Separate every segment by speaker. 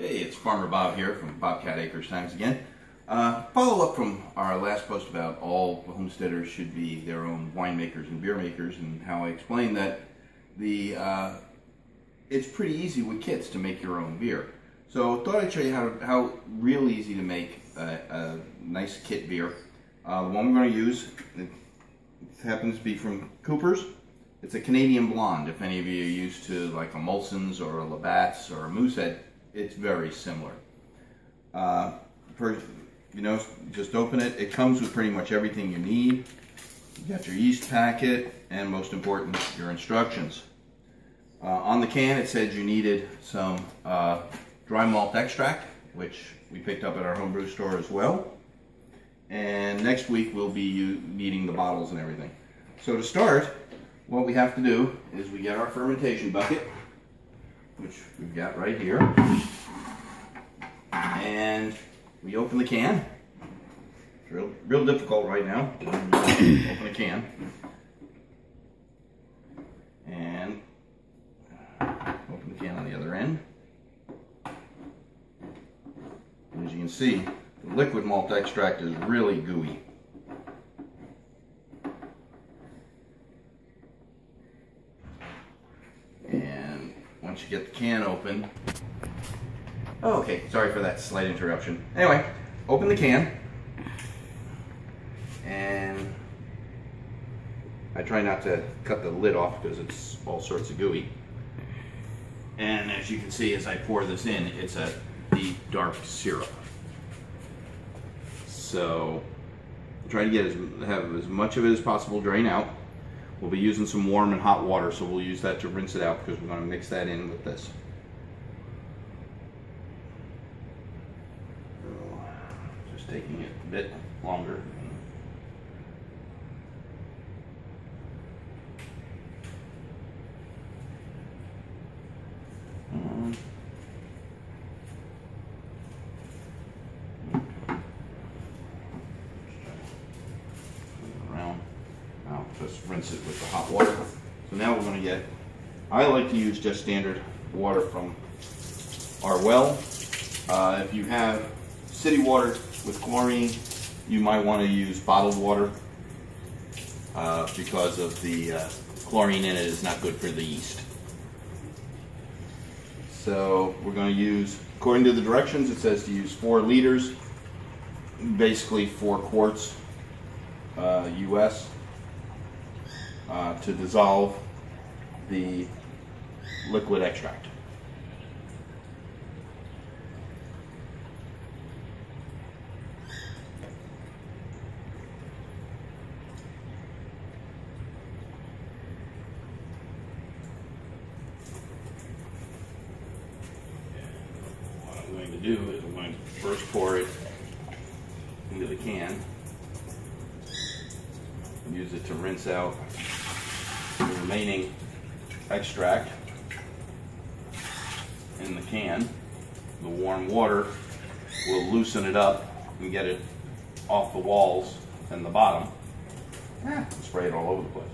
Speaker 1: Hey, it's Farmer Bob here from BobCat Acres Times again. Follow up from our last post about all homesteaders should be their own winemakers and beer makers, and how I explained that it's pretty easy with kits to make your own beer. So I thought I'd show you how real easy to make a nice kit beer. The one we're going to use, it happens to be from Cooper's. It's a Canadian blonde. If any of you are used to like a Molson's or a LaBatts or a Moosehead, it's very similar. Just open it. It comes with pretty much everything you need. You got your yeast packet, and most important, your instructions. On the can it said you needed some dry malt extract, which we picked up at our homebrew store as well. And next week we'll be needing the bottles and everything. So to start, what we have to do is we get our fermentation bucket, which we've got right here, and we open the can. It's real difficult right now. Open a can and open the can on the other end. And as you can see, the liquid malt extract is really gooey. And once you get the can open, oh, okay, sorry for that slight interruption. Anyway, open the can, and I try not to cut the lid off because it's all sorts of gooey. And as you can see, as I pour this in, it's a deep, dark syrup. So try to have as much of it as possible drain out. We'll be using some warm and hot water, so we'll use that to rinse it out because we're going to mix that in with this. Just taking it a bit longer. Just rinse it with the hot water. So now we're going to get, I like to use just standard water from our well. If you have city water with chlorine, you might want to use bottled water because of the chlorine in it is not good for the yeast. So we're going to use, according to the directions, it says to use 4 liters, basically 4 quarts US. To dissolve the liquid extract. What I'm going to do is I'm going to first pour it into the can and use it to rinse out the remaining extract in the can. The warm water will loosen it up and get it off the walls and the bottom. Spray it all over the place.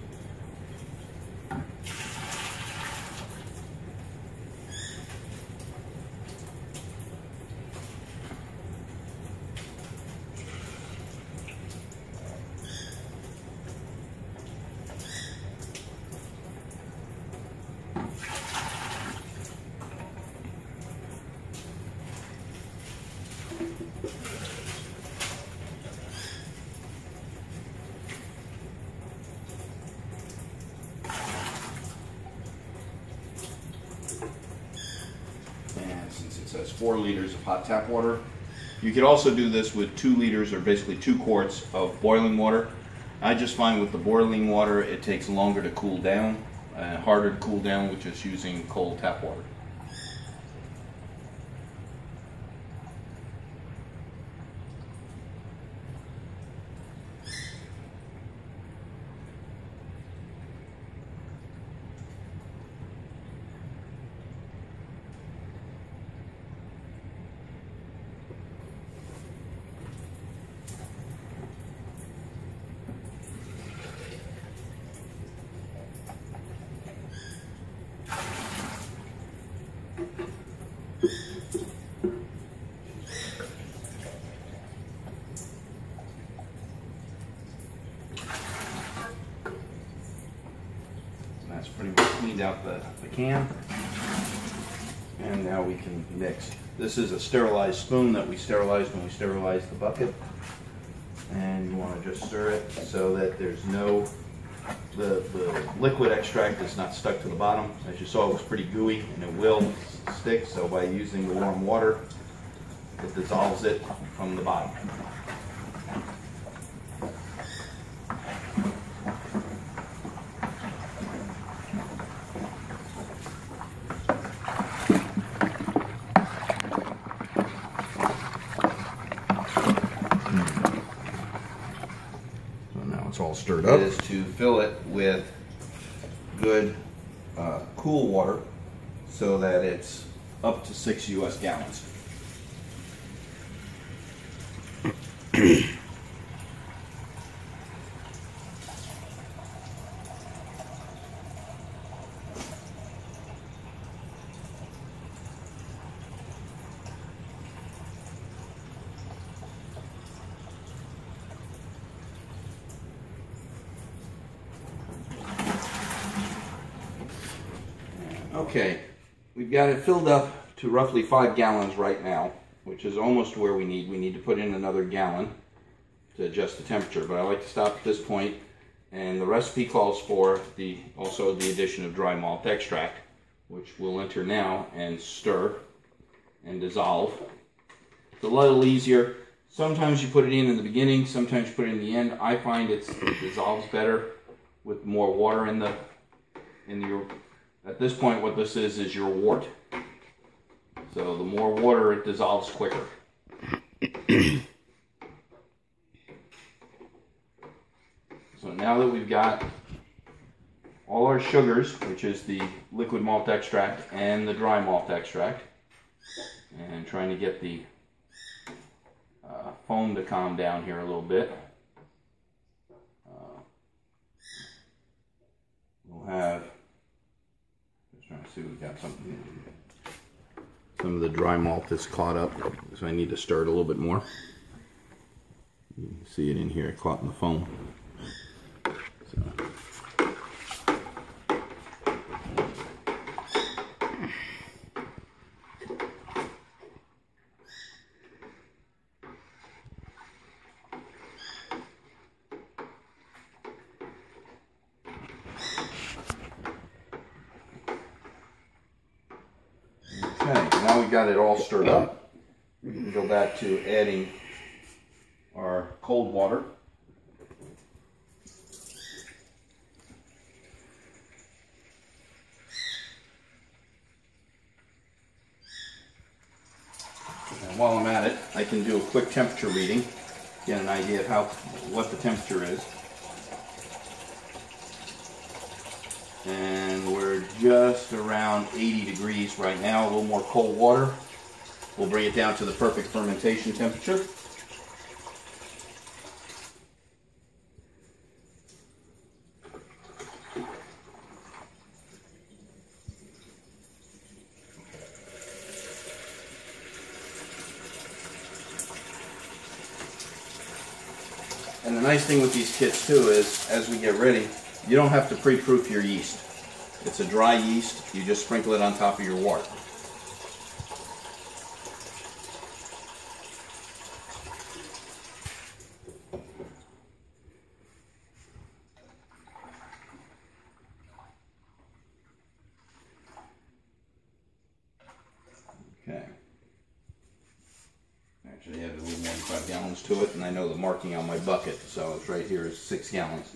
Speaker 1: Since it says 4 liters of hot tap water. You could also do this with 2 liters, or basically 2 quarts of boiling water. I just find with the boiling water it takes longer to cool down, harder to cool down with just using cold tap water. That's pretty much cleaned out the can. And now we can mix. This is a sterilized spoon that we sterilized when we sterilized the bucket. And you want to just stir it so that there's no, the liquid extract is not stuck to the bottom. As you saw, it was pretty gooey and it will stick, so by using the warm water, it dissolves it from the bottom.
Speaker 2: It's all stirred up.
Speaker 1: Is to fill it with good cool water so that it's up to 6 US gallons. Okay, we've got it filled up to roughly 5 gallons right now, which is almost where we need. We need to put in another gallon to adjust the temperature, but I like to stop at this point, and the recipe calls for also the addition of dry malt extract, which we'll enter now and stir and dissolve. It's a little easier. Sometimes you put it in the beginning, sometimes you put it in the end. I find it dissolves better with more water in your. At this point, what this is your wort. So the more water, it dissolves quicker. So now that we've got all our sugars, which is the liquid malt extract and the dry malt extract, and trying to get the foam to calm down here a little bit, we'll have. Trying to see if we've got something. Some of the dry malt is caught up, so I need to stir it a little bit more. You can see it in here, caught in the foam. So. Okay, now we've got it all stirred up. We can go back to adding our cold water. And while I'm at it, I can do a quick temperature reading, get an idea of what the temperature is. And we're just around 80 degrees right now. A little more cold water will bring it down to the perfect fermentation temperature. And the nice thing with these kits too is, as we get ready, you don't have to pre-proof your yeast. It's a dry yeast. You just sprinkle it on top of your wort. Okay. Actually, I added a little more than 5 gallons to it, and I know the marking on my bucket, so it's right here is 6 gallons.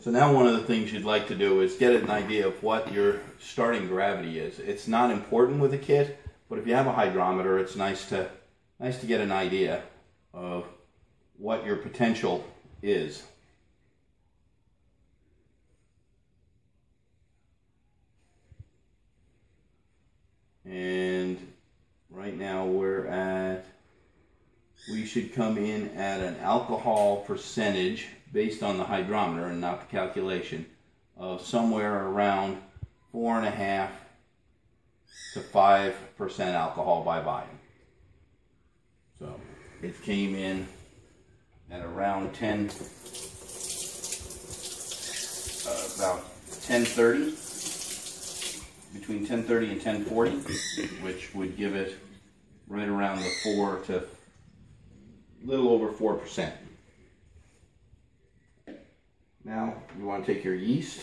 Speaker 1: So now one of the things you'd like to do is get an idea of what your starting gravity is. It's not important with a kit, but if you have a hydrometer, it's nice to get an idea of what your potential is. And right now we should come in at an alcohol percentage based on the hydrometer and not the calculation of somewhere around 4.5 to 5% alcohol by volume. So it came in at around about 1030, between 1030 and 1040, which would give it right around the 4 to a little over 4%. Now you want to take your yeast,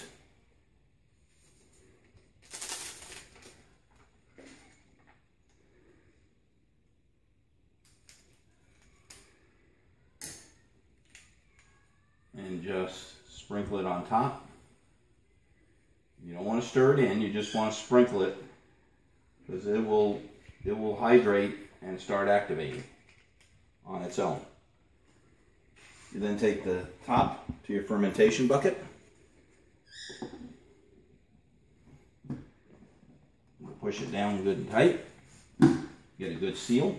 Speaker 1: and just sprinkle it on top. You don't want to stir it in, you just want to sprinkle it, because it will hydrate and start activating on its own. You then take the top to your fermentation bucket. Push it down good and tight. Get a good seal.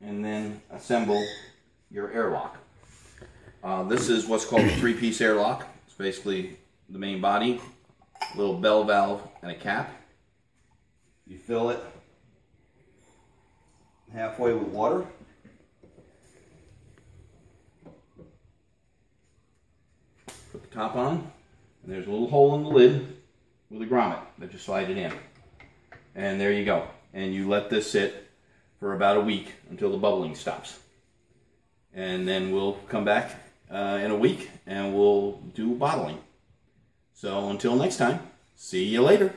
Speaker 1: And then assemble your airlock. This is what's called a 3-piece airlock. It's basically the main body, a little bell valve, and a cap. You fill it halfway with water. Put the top on, and there's a little hole in the lid with a grommet that you slide it in. And there you go. And you let this sit for about a week until the bubbling stops. And then we'll come back in a week and we'll do bottling. So until next time, see you later.